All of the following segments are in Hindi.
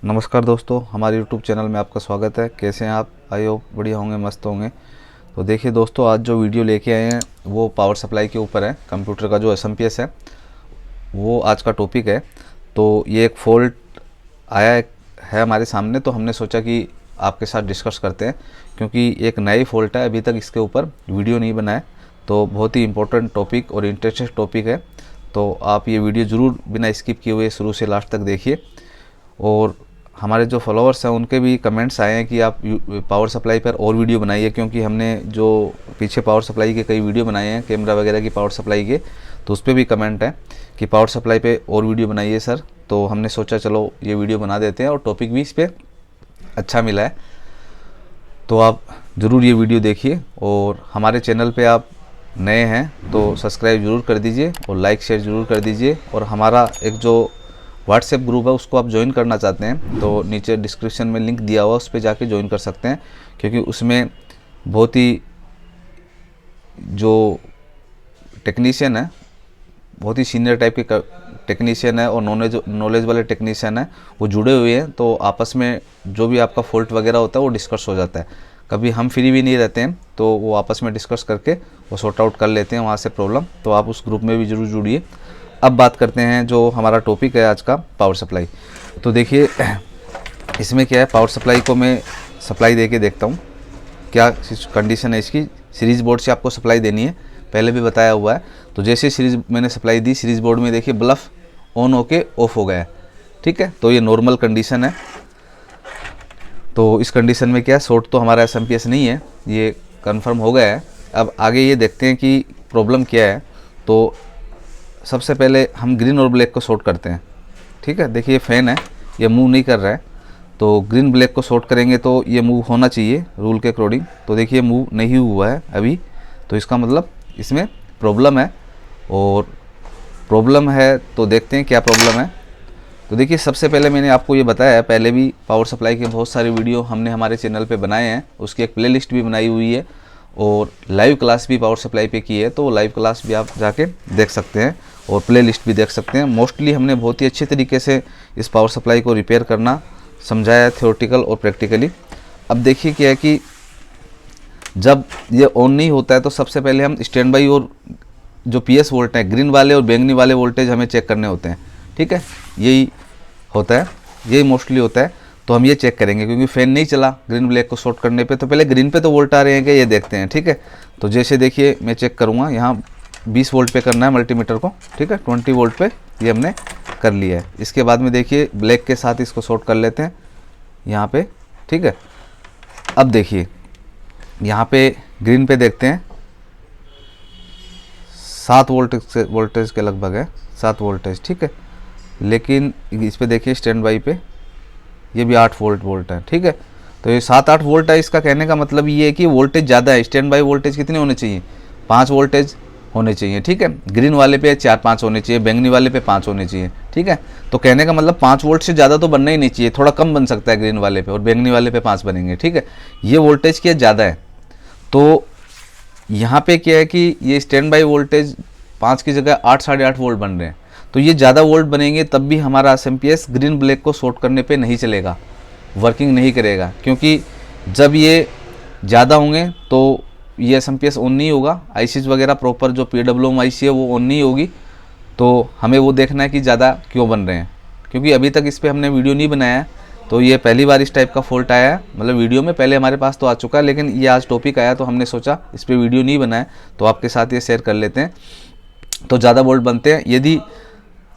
नमस्कार दोस्तों, हमारे यूट्यूब चैनल में आपका स्वागत है। कैसे हैं आप? आई होप बढ़िया होंगे, मस्त होंगे। तो देखिए दोस्तों, आज जो वीडियो लेके आए हैं वो पावर सप्लाई के ऊपर है। कंप्यूटर का जो एसएमपीएस है वो आज का टॉपिक है। तो ये एक फ़ॉल्ट आया है हमारे सामने, तो हमने सोचा कि आपके साथ डिस्कस करते हैं, क्योंकि एक नई फ़ॉल्ट है, अभी तक इसके ऊपर वीडियो नहीं बना है। तो बहुत ही इम्पोर्टेंट टॉपिक और इंटरेस्टिंग टॉपिक है। तो आप ये वीडियो ज़रूर बिना स्किप किए हुए शुरू से लास्ट तक देखिए। और हमारे जो फॉलोअर्स हैं उनके भी कमेंट्स आए हैं कि आप पावर सप्लाई पर और वीडियो बनाइए, क्योंकि हमने जो पीछे पावर सप्लाई के कई वीडियो बनाए हैं कैमरा वगैरह की पावर सप्लाई के, तो उस पर भी कमेंट है कि पावर सप्लाई पे और वीडियो बनाइए सर। तो हमने सोचा चलो ये वीडियो बना देते हैं, और टॉपिक भी इस पर अच्छा मिला है। तो आप ज़रूर ये वीडियो देखिए, और हमारे चैनल पे आप नए हैं तो सब्सक्राइब ज़रूर कर दीजिए और लाइक शेयर ज़रूर कर दीजिए। और हमारा एक जो व्हाट्सएप ग्रुप है उसको आप ज्वाइन करना चाहते हैं तो नीचे डिस्क्रिप्शन में लिंक दिया हुआ, उस पर जाके ज्वाइन कर सकते हैं, क्योंकि उसमें बहुत ही जो टेक्नीशियन है, बहुत ही सीनियर टाइप के टेक्नीशियन है और नॉलेज वाले टेक्नीशियन है, वो जुड़े हुए हैं। तो आपस में जो भी आपका फॉल्ट वगैरह होता है वो डिस्कस हो जाता है। कभी हम फ्री भी नहीं रहते हैं तो वो आपस में डिस्कस करके वो सॉर्ट आउट कर लेते हैं वहाँ से प्रॉब्लम। तो आप उस ग्रुप में भी ज़रूर जुड़िए। अब बात करते हैं जो हमारा टॉपिक है आज का, पावर सप्लाई। तो देखिए इसमें क्या है, पावर सप्लाई को मैं सप्लाई दे के देखता हूँ क्या कंडीशन है इसकी। सीरीज़ बोर्ड से आपको सप्लाई देनी है, पहले भी बताया हुआ है। तो जैसे सीरीज़ मैंने सप्लाई दी, सीरीज़ बोर्ड में देखिए ब्लफ ऑन होके ऑफ हो गया है, ठीक है। तो ये नॉर्मल कंडीशन है। तो इस कंडीशन में क्या है, शॉर्ट तो हमारा एसएमपीएस नहीं है, ये कंफर्म हो गया है। अब आगे ये देखते हैं कि प्रॉब्लम क्या है। तो सबसे पहले हम ग्रीन और ब्लैक को शॉर्ट करते हैं, ठीक है। देखिए फ़ैन है, ये मूव नहीं कर रहा है, तो ग्रीन ब्लैक को शॉर्ट करेंगे तो ये मूव होना चाहिए रूल के अकॉर्डिंग। तो देखिए मूव नहीं हुआ है अभी, तो इसका मतलब इसमें प्रॉब्लम है। और प्रॉब्लम है तो देखते हैं क्या प्रॉब्लम है। तो देखिए सबसे पहले मैंने आपको ये बताया है, पहले भी पावर सप्लाई के बहुत सारे वीडियो हमने हमारे चैनल पे बनाए हैं, उसकी एक प्लेलिस्ट भी बनाई हुई है, और लाइव क्लास भी पावर सप्लाई पे की है। तो लाइव क्लास भी आप जाके देख सकते हैं और प्ले लिस्ट भी देख सकते हैं। मोस्टली हमने बहुत ही अच्छे तरीके से इस पावर सप्लाई को रिपेयर करना समझाया है, थ्योरेटिकल और प्रैक्टिकली। अब देखिए क्या है कि जब ये ऑन नहीं होता है तो सबसे पहले हम स्टैंड बाई और जो पीएस वोल्ट है, ग्रीन वाले और बैंगनी वाले वोल्टेज हमें चेक करने होते हैं, ठीक है। यही होता है, यही मोस्टली होता है। तो हम ये चेक करेंगे, क्योंकि फ़ैन नहीं चला ग्रीन ब्लैक को शॉर्ट करने पे, तो पहले ग्रीन पे तो वोल्ट आ रहे हैं क्या ये देखते हैं, ठीक है। तो जैसे देखिए मैं चेक करूँगा, यहाँ 20 वोल्ट पे करना है मल्टीमीटर को, ठीक है। 20 वोल्ट पे ये हमने कर लिया है। इसके बाद में देखिए ब्लैक के साथ इसको शॉर्ट कर लेते हैं यहाँ पे, ठीक है। अब देखिए यहाँ पे ग्रीन पे देखते हैं 7 वोल्टेज के लगभग है, 7 वोल्टेज, ठीक है। लेकिन इस पे देखिए स्टैंड बाई पे ये भी 8 वोल्ट है, ठीक है। तो ये 7-8 वोल्ट है। इसका कहने का मतलब ये है कि वोल्टेज ज़्यादा है। स्टैंड बाई वोल्टेज कितने होने चाहिए? 5 वोल्टेज होने चाहिए, ठीक है। ग्रीन वाले पे 4-5 होने चाहिए, बैंगनी वाले पे 5 होने चाहिए, ठीक है। तो कहने का मतलब 5 वोल्ट से ज़्यादा तो बनना ही नहीं चाहिए, थोड़ा कम बन सकता है ग्रीन वाले पे, और बैंगनी वाले पे 5 बनेंगे, ठीक है। ये वोल्टेज क्या ज़्यादा है। तो यहाँ पे क्या है कि ये स्टैंड बाई वोल्टेज 5 की जगह 8-8.5 वोल्ट बन रहे हैं। तो ये ज़्यादा वोल्ट बनेंगे तब भी हमारा एसएमपीएस ग्रीन ब्लैक को शॉर्ट करने पे नहीं चलेगा, वर्किंग नहीं करेगा, क्योंकि जब ये ज़्यादा होंगे तो ये एसएमपीएस ऑन नहीं होगा। आईसीज वगैरह प्रॉपर जो पीडब्ल्यूएम आईसी है वो ऑन नहीं होगी। तो हमें वो देखना है कि ज़्यादा क्यों बन रहे हैं, क्योंकि अभी तक इस पर हमने वीडियो नहीं बनाया है। तो ये पहली बार इस टाइप का फॉल्ट आया है, मतलब वीडियो में पहले हमारे पास तो आ चुका है, लेकिन ये आज टॉपिक आया तो हमने सोचा इस पर वीडियो नहीं बनाया, तो आपके साथ ये शेयर कर लेते हैं। तो ज़्यादा वोल्ट बनते हैं। यदि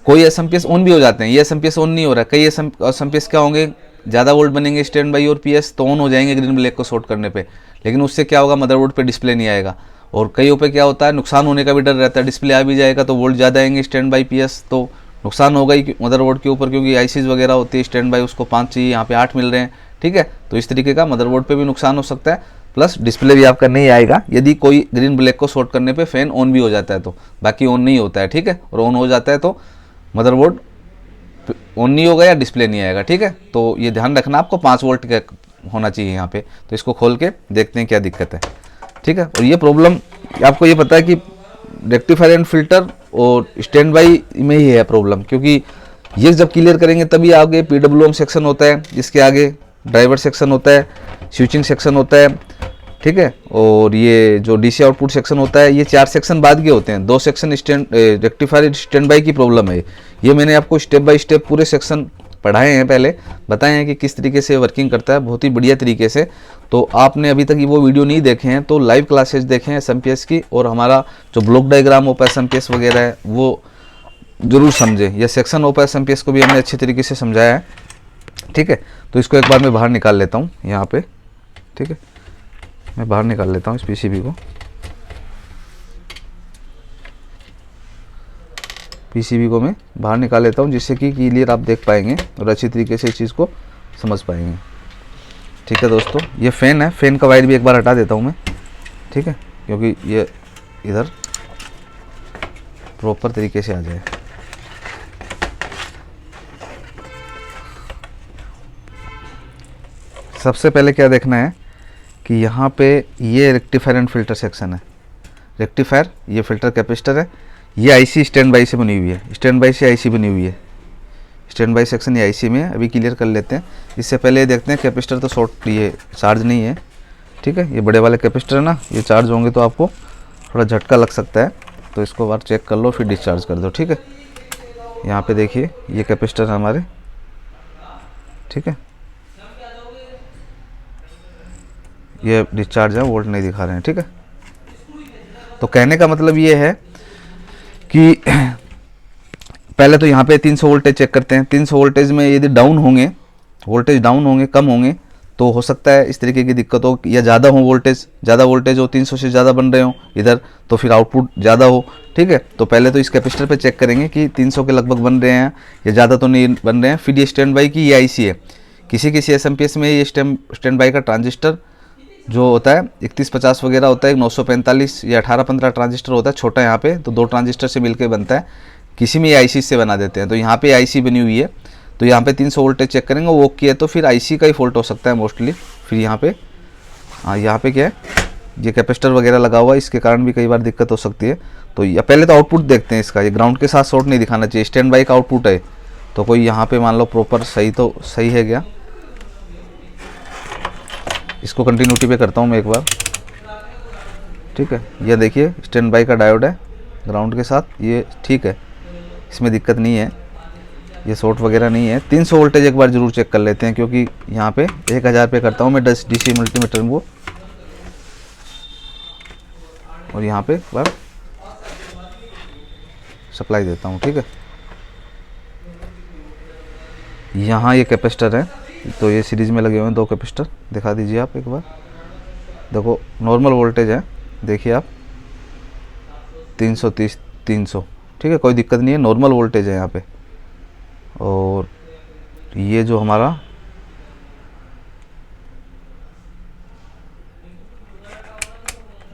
कोई एसएमपीएस ऑन भी हो जाते हैं, ये एसएमपीएस ऑन नहीं हो रहा है, कई एसएमपीएस क्या होंगे, ज़्यादा वोल्ट बनेंगे स्टैंड बाई और पीएस, तो ऑन हो जाएंगे ग्रीन ब्लैक को शॉर्ट करने पे, लेकिन उससे क्या होगा, मदरबोर्ड पे डिस्प्ले नहीं आएगा। और कईयों पे क्या होता है, नुकसान होने का भी डर रहता है, डिस्प्ले आ भी जाएगा तो वोल्ट ज़्यादा आएंगे स्टैंड बाई पीएस, तो नुकसान होगा ही मदरबोर्ड के ऊपर, क्योंकि आईसीज वगैरह होती है स्टैंड बाई उसको 5 चाहिए, यहाँ पे 8 मिल रहे हैं, ठीक है। तो इस तरीके का मदरबोर्ड पे भी नुकसान हो सकता है, प्लस डिस्प्ले भी आपका नहीं आएगा यदि कोई ग्रीन ब्लैक को शॉर्ट करने पे फ़ैन ऑन भी हो जाता है तो। बाकी ऑन नहीं होता है, ठीक है। और ऑन हो जाता है तो मदरबोर्ड ऑन नहीं होगा या डिस्प्ले नहीं आएगा, ठीक है। तो ये ध्यान रखना, आपको 5 वोल्ट का होना चाहिए यहाँ पे। तो इसको खोल के देखते हैं क्या दिक्कत है, ठीक है। और ये प्रॉब्लम आपको ये पता है कि रेक्टिफायर एंड फिल्टर और स्टैंड बाई में ही है प्रॉब्लम, क्योंकि ये जब क्लियर करेंगे तभी आगे PWM सेक्शन होता है, इसके आगे ड्राइवर सेक्शन होता है, स्विचिंग सेक्शन होता है, ठीक है, और ये जो DC आउटपुट सेक्शन होता है, ये 4 सेक्शन बाद के होते हैं। 2 सेक्शन रेक्टिफायर स्टैंड बाई की प्रॉब्लम है। ये मैंने आपको स्टेप बाय स्टेप पूरे सेक्शन पढ़ाए हैं, पहले बताए हैं कि किस तरीके से वर्किंग करता है, बहुत ही बढ़िया तरीके से। तो आपने अभी तक वो वीडियो नहीं देखे हैं तो लाइव क्लासेस देखें SMPS की, और हमारा जो ब्लॉक डायग्राम ऑफ SMPS वगैरह है वो जरूर समझें। यह सेक्शन ऑफ SMPS को भी हमने अच्छे तरीके से समझाया है, ठीक है। तो इसको एक बार मैं बाहर निकाल लेता हूँ यहाँ पे, ठीक है, मैं बाहर निकाल लेता हूँ इस PCB को। PCB को मैं बाहर निकाल लेता हूँ, जिससे कि क्लियर आप देख पाएंगे और अच्छी तरीके से इस चीज़ को समझ पाएंगे, ठीक है दोस्तों। ये फ़ैन है, फ़ैन का वायर भी एक बार हटा देता हूँ मैं, ठीक है, क्योंकि ये इधर प्रॉपर तरीके से आ जाए। सबसे पहले क्या देखना है कि यहाँ पे ये रेक्टिफायर एंड फिल्टर सेक्शन है। रेक्टिफायर, ये फिल्टर कैपेसिटर है, ये IC स्टैंड बाई से बनी हुई है, स्टैंड बाई से IC बनी हुई है। स्टैंड बाई सेक्शन ये IC में है। अभी क्लियर कर लेते हैं। इससे पहले ये देखते हैं कैपेसिटर तो शॉर्ट, ये चार्ज नहीं है, ठीक है। ये बड़े वाले कैपेसिटर है ना, ये चार्ज होंगे तो आपको थोड़ा झटका लग सकता है, तो इसको बार चेक कर लो फिर डिस्चार्ज कर दो, ठीक है। यहाँ पे देखिए ये कैपेसिटर है हमारे, ठीक है, ये डिस्चार्ज है, वोल्ट नहीं दिखा रहे हैं, ठीक है। तो कहने का मतलब ये है कि पहले तो यहाँ पे 300 वोल्टेज चेक करते हैं। 300 वोल्टेज में यदि डाउन होंगे, वोल्टेज डाउन होंगे, कम होंगे, तो हो सकता है इस तरीके की दिक्कत हो, या ज़्यादा हो वोल्टेज, ज़्यादा वोल्टेज हो, 300 से ज़्यादा बन रहे हो इधर, तो फिर आउटपुट ज़्यादा हो, ठीक है। तो पहले तो इस कैपेसिटर पे चेक करेंगे कि 300 के लगभग बन रहे हैं या ज़्यादा तो नहीं बन रहे हैं। फिर ये स्टैंड बाई की ये IC है। किसी किसी SMPS में ये स्टैंड बाई का ट्रांजिस्टर जो होता है 3150 वगैरह होता है, 945 या 1815 ट्रांजिस्टर होता है छोटा, यहाँ पे तो 2 ट्रांजिस्टर से मिलकर बनता है। किसी में ये IC से बना देते हैं। तो यहाँ पे IC बनी हुई है, तो यहाँ पे 300 वोल्टेज चेक करेंगे, वो ओके है तो फिर IC का ही फॉल्ट हो सकता है मोस्टली। फिर यहाँ पे यहाँ पे क्या है, ये कैपेसिटर वगैरह लगा हुआ है, इसके कारण भी कई बार दिक्कत हो सकती है। तो या पहले तो आउटपुट देखते हैं इसका, ये ग्राउंड के साथ शॉर्ट नहीं दिखाना चाहिए, स्टैंड बाई का आउटपुट है। तो कोई यहाँ पे मान लो प्रॉपर सही, तो सही है क्या, इसको कंटिन्यूटी पे करता हूँ मैं एक बार, ठीक है। ये देखिए स्टैंड बाई का डायोड है ग्राउंड के साथ, ये ठीक है, इसमें दिक्कत नहीं है, ये शॉर्ट वगैरह नहीं है। 300 वोल्टेज एक बार जरूर चेक कर लेते हैं, क्योंकि यहाँ पे 1000 पे करता हूँ मैं DC मल्टीमीटर को, और यहाँ पे एक बार सप्लाई देता हूँ, ठीक है। यहाँ ये कैपेसिटर है, तो ये सीरीज़ में लगे हुए हैं 2 कैपेसिटर, दिखा दीजिए आप एक बार। देखो नॉर्मल वोल्टेज है, देखिए आप 330 300, ठीक है, कोई दिक्कत नहीं है, नॉर्मल वोल्टेज है यहाँ पे। और ये जो हमारा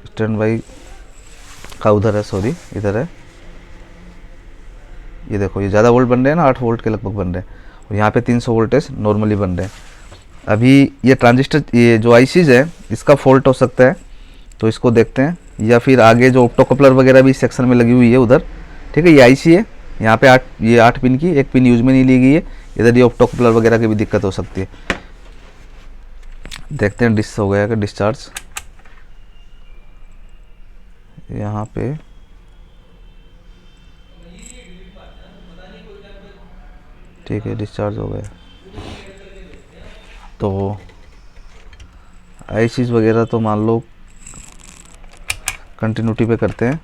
स्टैंड बाई का उधर है, सॉरी इधर है, ये देखो ये ज़्यादा वोल्ट बन रहे हैं ना, 8 वोल्ट के लगभग बन रहे हैं, और यहाँ पे 300 वोल्टेज नॉर्मली बन रहे हैं। अभी ये ट्रांजिस्टर, ये जो ICs है इसका फॉल्ट हो सकता है, तो इसको देखते हैं। या फिर आगे जो ऑप्टोकपलर वगैरह भी इस सेक्शन में लगी हुई है उधर, ठीक है। ये IC है, यहाँ पे 8 पिन की, 1 पिन यूज में नहीं ली गई है, इधर ये ऑप्टोकपलर वगैरह की भी दिक्कत हो सकती है। देखते हैं डिस हो गया कि डिस्चार्ज, यहाँ पे ठीक है डिस्चार्ज हो गया। तो ICs वगैरह तो मान लो कंटिन्यूटी पे करते हैं,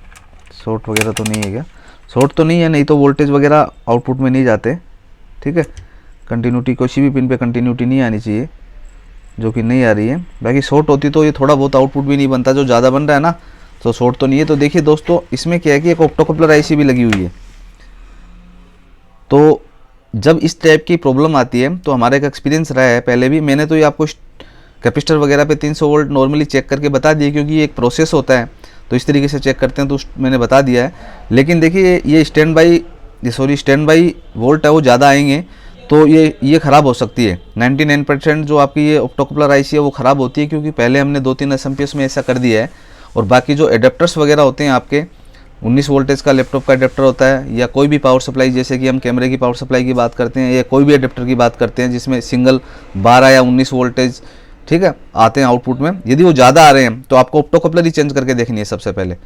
शॉर्ट वगैरह तो नहीं है क्या, शॉर्ट तो नहीं है, नहीं तो वोल्टेज वगैरह आउटपुट में नहीं जाते, ठीक है। कंटिन्यूटी किसी भी पिन पे कंटिन्यूटी नहीं आनी चाहिए, जो कि नहीं आ रही है। बाकी शॉर्ट होती तो ये थोड़ा बहुत आउटपुट भी नहीं बनता, जो ज़्यादा बन रहा है ना, तो शॉर्ट तो नहीं है। तो देखिए दोस्तों, इसमें क्या है कि एक ऑप्टोकपलर IC भी लगी हुई है। तो जब इस टाइप की प्रॉब्लम आती है, तो हमारा एक एक्सपीरियंस रहा है पहले भी, मैंने तो ये आपको कैपेसिटर वगैरह पे 300 वोल्ट नॉर्मली चेक करके बता दिए, क्योंकि ये एक प्रोसेस होता है, तो इस तरीके से चेक करते हैं, तो मैंने बता दिया है। लेकिन देखिए ये स्टैंड बाई वोल्ट है वो ज़्यादा आएंगे, तो ये ख़राब हो सकती है। 99% जो आपकी ये ऑप्टोकपलर IC है वो ख़राब होती है, क्योंकि पहले हमने 2-3 SMPS में ऐसा कर दिया है। और बाकी जो एडेप्टर्स वगैरह होते हैं आपके, 19 वोल्टेज का लैपटॉप का अडेप्टर होता है, या कोई भी पावर सप्लाई, जैसे कि हम कैमरे की पावर सप्लाई की बात करते हैं या कोई भी अडेप्टर की बात करते हैं जिसमें सिंगल 12 या 19 वोल्टेज, ठीक है, आते हैं आउटपुट में। यदि वो ज़्यादा आ रहे हैं तो आपको ऑप्टो कपलर ही चेंज करके देखनी है सबसे पहले।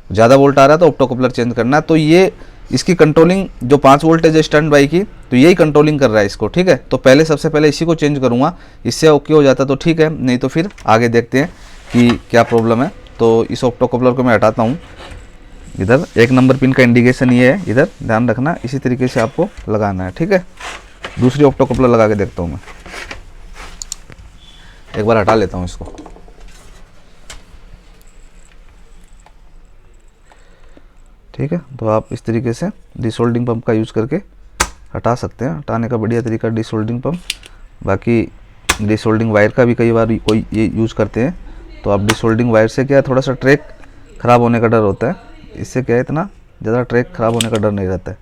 ज़्यादा वोल्ट आ रहा है तो ऑप्टो कपलर चेंज करना है। तो ये इसकी कंट्रोलिंग जो 5 वोल्टेज है स्टैंड बाई की, तो यही कंट्रोलिंग कर रहा है इसको, ठीक है। तो पहले सबसे पहले इसी को चेंज करूँगा, इससे ओके हो जाता तो ठीक है, नहीं तो फिर आगे देखते हैं कि क्या प्रॉब्लम है। तो इस ऑप्टो कपलर को मैं हटाता हूँ। इधर 1 नंबर पिन का इंडिकेशन ये है, इधर ध्यान रखना, इसी तरीके से आपको लगाना है, ठीक है। दूसरी ऑप्टो कपलर लगा के देखता हूँ मैं, एक बार हटा लेता हूँ इसको। ठीक है, तो आप इस तरीके से डिसोल्डिंग पंप का यूज़ करके हटा सकते हैं। हटाने का बढ़िया तरीका डिसोल्डिंग पंप, बाकी डिसोल्डिंग वायर का भी कई बार कोई ये यूज़ करते हैं। तो आप डिसोल्डिंग वायर से क्या है, थोड़ा सा ट्रैक ख़राब होने का डर होता है, इससे क्या है इतना ज़्यादा ट्रैक ख़राब होने का डर नहीं रहता है।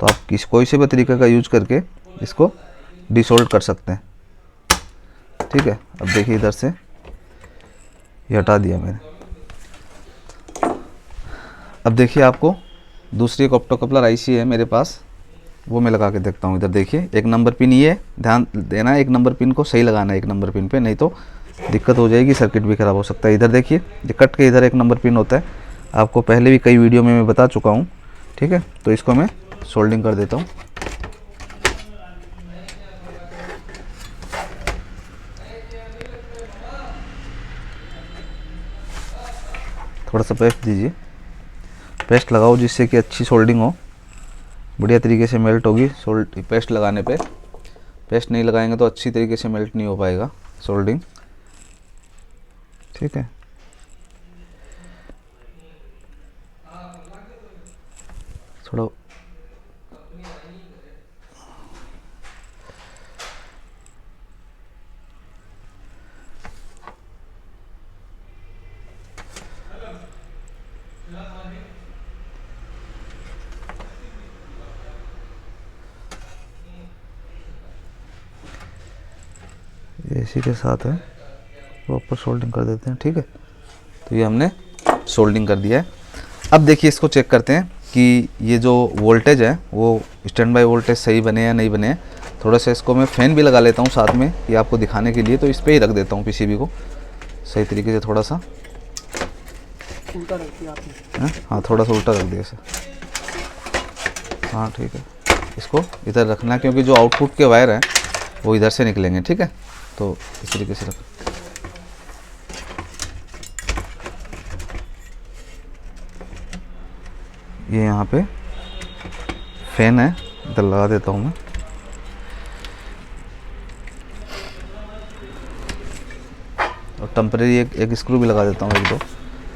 तो आप कोई से भी तरीके का यूज़ करके इसको डिसोल्ड कर सकते हैं, ठीक है। अब देखिए इधर से ये हटा दिया मैंने। अब देखिए आपको दूसरी एक ऑप्टो कपलर आईसी है मेरे पास, वो मैं लगा के देखता हूँ। इधर देखिए 1 नंबर पिन ये है, ध्यान देना है 1 नंबर पिन को सही लगाना है 1 नंबर पिन पे, नहीं तो दिक्कत हो जाएगी, सर्किट भी ख़राब हो सकता है। इधर देखिए ये कट के इधर 1 नंबर पिन होता है, आपको पहले भी कई वीडियो में मैं बता चुका हूँ, ठीक है। तो इसको मैं सोल्डिंग कर देता हूँ। थोड़ा सा पेस्ट दीजिए, पेस्ट लगाओ जिससे कि अच्छी सोल्डिंग हो, बढ़िया तरीके से मेल्ट होगी पेस्ट लगाने पे। पेस्ट नहीं लगाएंगे तो अच्छी तरीके से मेल्ट नहीं हो पाएगा सोल्डिंग, ठीक है। थोड़ा इसी के साथ है, प्रॉपर सोल्डिंग कर देते हैं, ठीक है। तो ये हमने सोल्डिंग कर दिया है। अब देखिए इसको चेक करते हैं कि ये जो वोल्टेज है वो स्टैंड बाई वोल्टेज सही बने या नहीं बने। थोड़ा सा इसको मैं फ़ैन भी लगा लेता हूँ साथ में, ये आपको दिखाने के लिए। तो इस पर ही रख देता हूँ पीसीबी को सही तरीके से, थोड़ा सा उल्टा रख दिया आपने। हाँ, थोड़ा सा उल्टा रख दिया इसे, हाँ ठीक है। इसको इधर रखना क्योंकि जो आउटपुट के वायर हैं वो इधर से निकलेंगे, ठीक है। तो इस तरीके से रख, ये यहाँ पे फैन है, इधर लगा देता हूँ मैं। और टेम्परेरी एक स्क्रू भी लगा देता हूँ 1-2,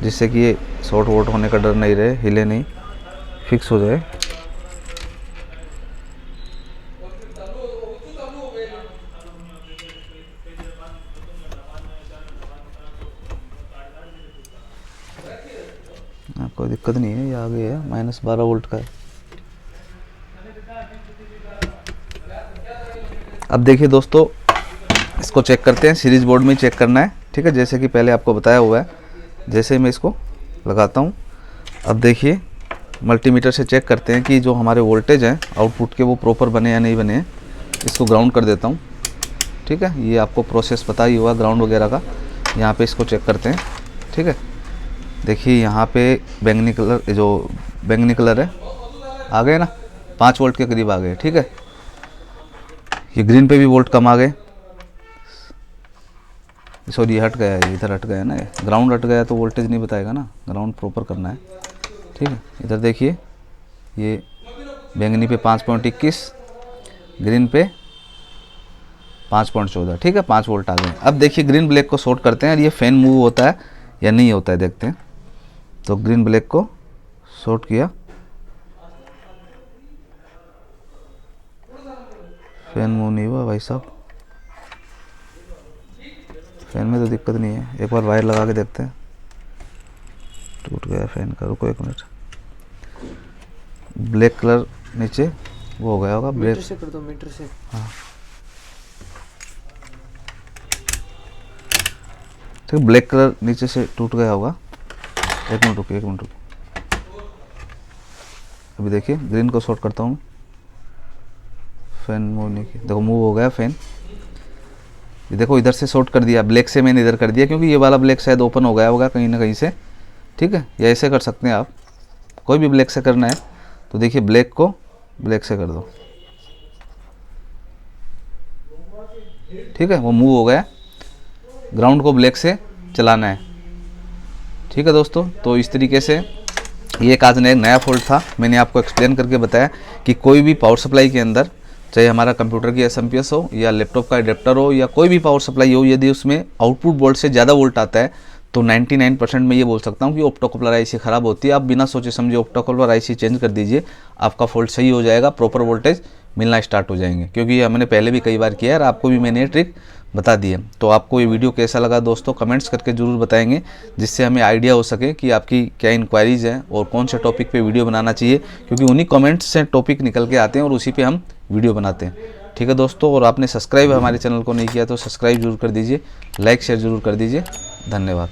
जिससे कि ये शॉर्ट वोट होने का डर नहीं रहे, हिले नहीं, फिक्स हो जाए। कोई दिक्कत नहीं है, ये आगे है, -12 वोल्ट का है। अब देखिए दोस्तों, इसको चेक करते हैं, सीरीज बोर्ड में चेक करना है, ठीक है, जैसे कि पहले आपको बताया हुआ है। जैसे मैं इसको लगाता हूँ, अब देखिए मल्टीमीटर से चेक करते हैं कि जो हमारे वोल्टेज हैं आउटपुट के वो प्रॉपर बने या नहीं बने हैं। इसको ग्राउंड कर देता हूँ, ठीक है। ये आपको प्रोसेस पता ही हुआ ग्राउंड वगैरह का। यहाँ पे इसको चेक करते हैं, ठीक है। देखिए यहाँ पे बैंगनी कलर, जो बैंगनी कलर है आ गए ना, 5 वोल्ट के करीब आ गए, ठीक है। ये ग्रीन पे भी वोल्ट कम आ गए, सॉरी हट गया है, इधर हट गया ना, ये ग्राउंड हट गया तो वोल्टेज नहीं बताएगा ना, ग्राउंड प्रॉपर करना है, ठीक है। इधर देखिए ये बैंगनी पे 5.21, ग्रीन पे 5.14, ठीक है, 5 वोल्ट आ गए। अब देखिए ग्रीन ब्लैक को शॉर्ट करते हैं और ये फैन मूव होता है या नहीं होता है देखते हैं। तो ग्रीन ब्लैक को शॉर्ट किया, फैन मूव नहीं हुआ भाई साहब, फैन में तो दिक्कत नहीं है। एक बार वायर लगा के देखते हैं, टूट गया फैन का, रुको 1 मिनट। ब्लैक कलर नीचे वो हो गया होगा, ब्लैक मीटर से कर दो, मीटर से। हाँ ठीक, ब्लैक कलर नीचे से टूट गया होगा। 1 मिनट रुकिए, 1 मिनट रुकिए। अभी देखिए ग्रीन को शॉर्ट करता हूँ, फैन मूव नहीं किया, देखो मूव हो गया फैन। ये देखो इधर से शॉर्ट कर दिया, ब्लैक से मैंने इधर कर दिया क्योंकि ये वाला ब्लैक शायद ओपन हो गया होगा कहीं ना कहीं से, ठीक है। या ऐसे कर सकते हैं आप, कोई भी ब्लैक से करना है तो देखिए ब्लैक को ब्लैक से कर दो, ठीक है, वो मूव हो गया। ग्राउंड को ब्लैक से चलाना है, ठीक है दोस्तों। तो इस तरीके से ये एक आज नया फॉल्ट था, मैंने आपको एक्सप्लेन करके बताया कि कोई भी पावर सप्लाई के अंदर, चाहे हमारा कंप्यूटर की एसएमपीएस हो या लैपटॉप का एडेप्टर हो या कोई भी पावर सप्लाई हो, यदि उसमें आउटपुट वोल्ट से ज़्यादा वोल्ट आता है तो 99% मैं ये बोल सकता हूँ कि ऑप्टोकपलर आईसी ख़राब होती है। आप बिना सोचे समझे ऑप्टोकपलर आईसी चेंज कर दीजिए, आपका फॉल्ट सही हो जाएगा, प्रॉपर वोल्टेज मिलना स्टार्ट हो जाएंगे। क्योंकि ये हमने पहले भी कई बार किया है और आपको भी मैंने ये ट्रिक बता दी है। तो आपको ये वीडियो कैसा लगा दोस्तों, कमेंट्स करके ज़रूर बताएंगे, जिससे हमें आइडिया हो सके कि आपकी क्या इंक्वायरीज़ हैं और कौन से टॉपिक पे वीडियो बनाना चाहिए, क्योंकि उन्हीं कमेंट्स से टॉपिक निकल के आते हैं और उसी पे हम वीडियो बनाते हैं, ठीक है दोस्तों। और आपने सब्सक्राइब हमारे चैनल को नहीं किया तो सब्सक्राइब जरूर कर दीजिए, लाइक शेयर जरूर कर दीजिए। धन्यवाद।